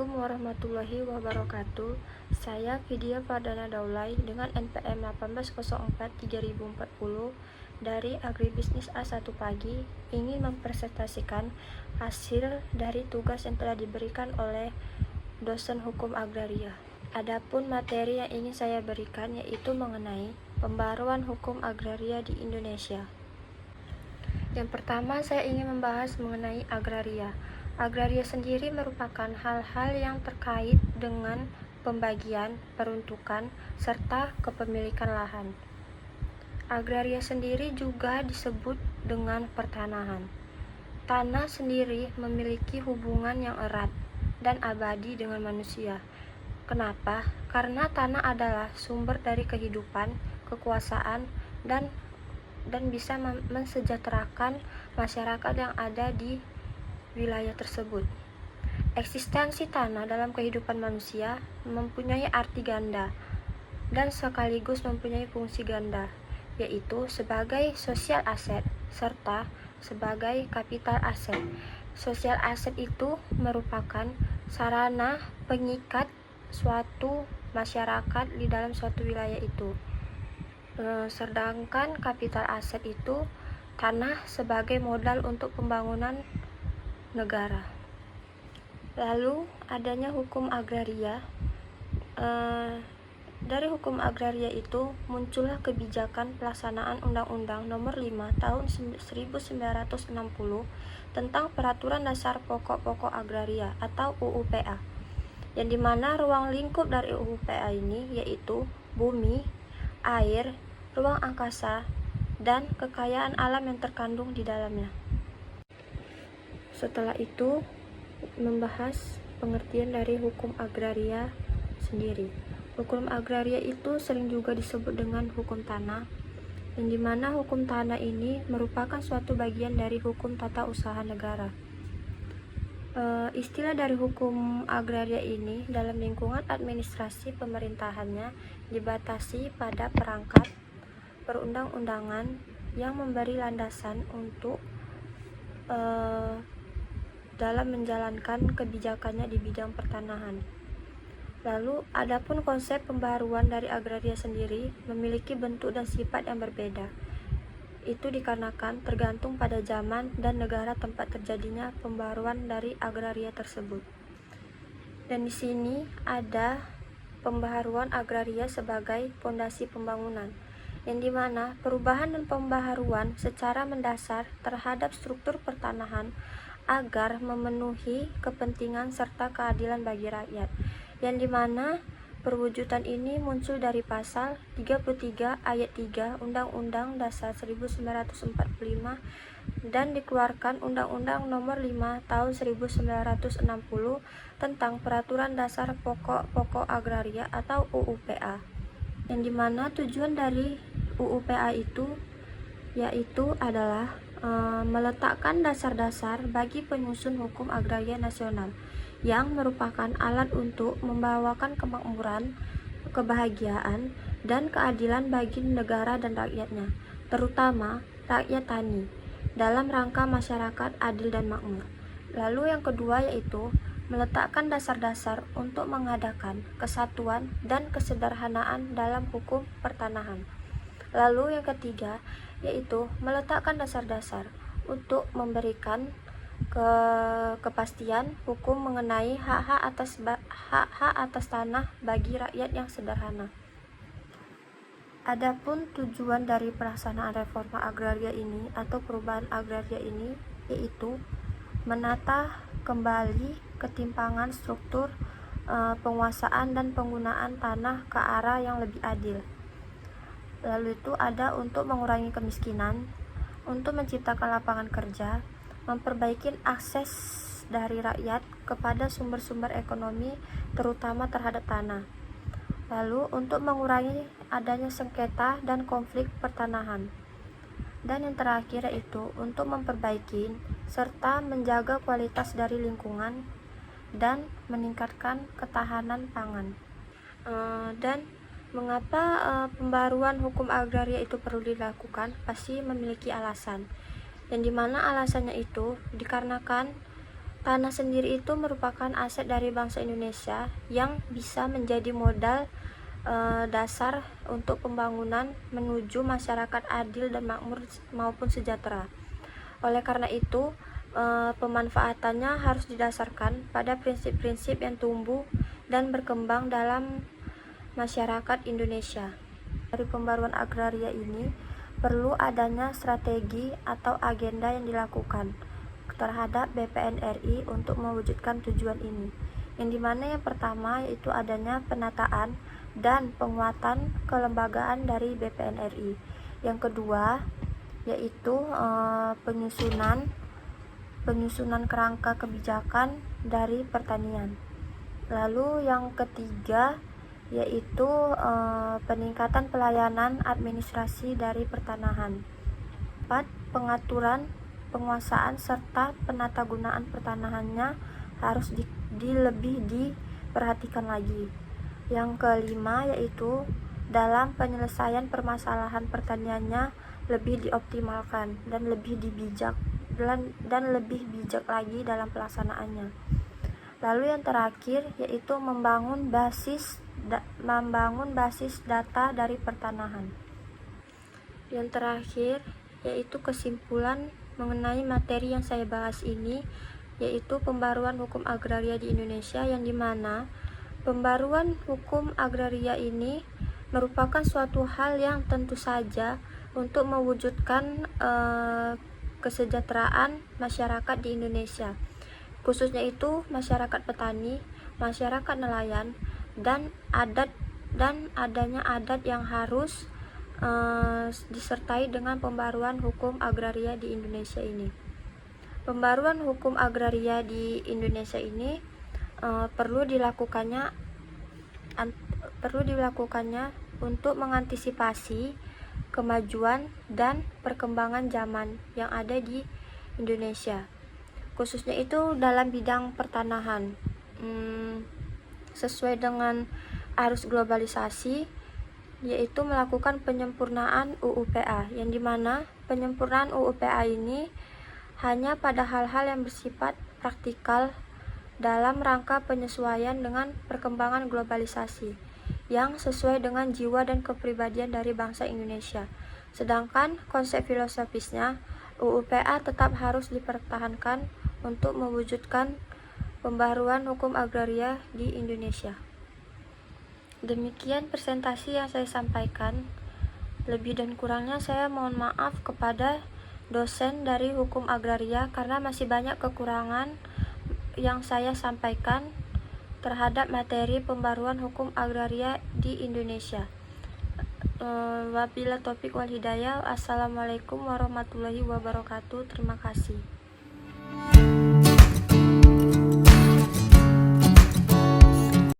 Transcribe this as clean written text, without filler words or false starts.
Assalamualaikum warahmatullahi wabarakatuh. Saya Vidya Fardana Daulay dengan NPM 1804-3040 dari Agribisnis A1 Pagi ingin mempresentasikan hasil dari tugas yang telah diberikan oleh dosen hukum agraria. Adapun materi yang ingin saya berikan yaitu mengenai pembaruan hukum agraria di Indonesia. Yang pertama, saya ingin membahas mengenai agraria. Agraria sendiri merupakan hal-hal yang terkait dengan pembagian, peruntukan, serta kepemilikan lahan. Agraria sendiri juga disebut dengan pertanahan. Tanah sendiri memiliki hubungan yang erat dan abadi dengan manusia. Kenapa? Karena tanah adalah sumber dari kehidupan, kekuasaan, dan bisa mensejahterakan masyarakat yang ada di wilayah tersebut. Eksistensi tanah dalam kehidupan manusia mempunyai arti ganda dan sekaligus mempunyai fungsi ganda, yaitu sebagai sosial aset serta sebagai kapital aset. Sosial aset itu merupakan sarana pengikat suatu masyarakat di dalam suatu wilayah itu. Sedangkan kapital aset itu tanah sebagai modal untuk pembangunan negara. Lalu adanya hukum agraria. Dari hukum agraria itu muncullah kebijakan pelaksanaan Undang-Undang Nomor 5 Tahun 1960 tentang Peraturan Dasar Pokok-Pokok Agraria atau UUPA, yang dimana ruang lingkup dari UUPA ini yaitu bumi, air, ruang angkasa, dan kekayaan alam yang terkandung di dalamnya. Setelah itu, membahas pengertian dari hukum agraria sendiri. Hukum agraria itu sering juga disebut dengan hukum tanah, yang dimana hukum tanah ini merupakan suatu bagian dari hukum tata usaha negara. Istilah dari hukum agraria ini dalam lingkungan administrasi pemerintahannya dibatasi pada perangkat perundang-undangan yang memberi landasan untuk dalam menjalankan kebijakannya di bidang pertanahan. Lalu, adapun konsep pembaruan dari agraria sendiri memiliki bentuk dan sifat yang berbeda. Itu dikarenakan tergantung pada zaman dan negara tempat terjadinya pembaruan dari agraria tersebut. Dan di sini ada pembaharuan agraria sebagai fondasi pembangunan, yang dimana perubahan dan pembaharuan secara mendasar terhadap struktur pertanahan agar memenuhi kepentingan serta keadilan bagi rakyat, yang dimana perwujudan ini muncul dari pasal 33 ayat 3 Undang-Undang Dasar 1945 dan dikeluarkan Undang-Undang Nomor 5 Tahun 1960 tentang Peraturan Dasar Pokok-Pokok Agraria atau UUPA, yang dimana tujuan dari UUPA itu yaitu adalah meletakkan dasar-dasar bagi penyusun hukum agraria nasional yang merupakan alat untuk membawakan kemakmuran, kebahagiaan, dan keadilan bagi negara dan rakyatnya, terutama rakyat tani, dalam rangka masyarakat adil dan makmur. Lalu yang kedua yaitu meletakkan dasar-dasar untuk mengadakan kesatuan dan kesederhanaan dalam hukum pertanahan. Lalu yang ketiga yaitu meletakkan dasar-dasar untuk memberikan kepastian hukum mengenai hak-hak atas tanah bagi rakyat yang sederhana. Adapun tujuan dari pelaksanaan reforma agraria ini atau perubahan agraria ini yaitu menata kembali ketimpangan struktur penguasaan dan penggunaan tanah ke arah yang lebih adil. Lalu itu ada untuk mengurangi kemiskinan, untuk menciptakan lapangan kerja, memperbaiki akses dari rakyat kepada sumber-sumber ekonomi terutama terhadap tanah. Lalu untuk mengurangi adanya sengketa dan konflik pertanahan. Dan yang terakhir yaitu untuk memperbaiki serta menjaga kualitas dari lingkungan dan meningkatkan ketahanan pangan. Dan mengapa pembaruan hukum agraria itu perlu dilakukan? Pasti memiliki alasan, yang dimana alasannya itu dikarenakan Tanah sendiri itu merupakan aset dari bangsa Indonesia yang bisa menjadi modal dasar untuk pembangunan menuju masyarakat adil dan makmur maupun sejahtera. Oleh karena itu, pemanfaatannya harus didasarkan pada prinsip-prinsip yang tumbuh dan berkembang dalam masyarakat Indonesia. Dari pembaruan agraria ini, perlu adanya strategi atau agenda yang dilakukan terhadap BPN RI untuk mewujudkan tujuan ini. Yang dimana yang pertama yaitu adanya penataan dan penguatan kelembagaan dari BPN RI. Yang kedua yaitu penyusunan kerangka kebijakan dari pertanian. Lalu yang ketiga yaitu peningkatan pelayanan administrasi dari pertanahan. 4. Pengaturan, penguasaan serta penatagunaan pertanahannya harus lebih diperhatikan lagi. Yang kelima yaitu dalam penyelesaian permasalahan pertaniannya lebih dioptimalkan dan lebih bijak lagi dalam pelaksanaannya. Lalu yang terakhir yaitu membangun basis data dari pertanahan. Yang terakhir yaitu kesimpulan mengenai materi yang saya bahas ini, yaitu pembaruan hukum agraria di Indonesia, yang dimana pembaruan hukum agraria ini merupakan suatu hal yang tentu saja untuk mewujudkan kesejahteraan masyarakat di Indonesia, khususnya itu masyarakat petani, masyarakat nelayan, dan adanya adat yang harus disertai dengan pembaruan hukum agraria di Indonesia ini. Pembaruan hukum agraria di Indonesia ini perlu dilakukannya untuk mengantisipasi kemajuan dan perkembangan zaman yang ada di Indonesia, khususnya itu dalam bidang pertanahan, sesuai dengan arus globalisasi, yaitu melakukan penyempurnaan UU-PA, yang dimana penyempurnaan UU-PA ini hanya pada hal-hal yang bersifat praktikal dalam rangka penyesuaian dengan perkembangan globalisasi yang sesuai dengan jiwa dan kepribadian dari bangsa Indonesia. Sedangkan konsep filosofisnya, UU-PA tetap harus dipertahankan untuk mewujudkan pembaruan hukum agraria di Indonesia. Demikian presentasi yang saya sampaikan. Lebih dan kurangnya saya mohon maaf kepada dosen dari hukum agraria karena masih banyak kekurangan yang saya sampaikan terhadap materi pembaruan hukum agraria di Indonesia. Wabillahi taufiq wal hidayah. Assalamualaikum warahmatullahi wabarakatuh. Terima kasih.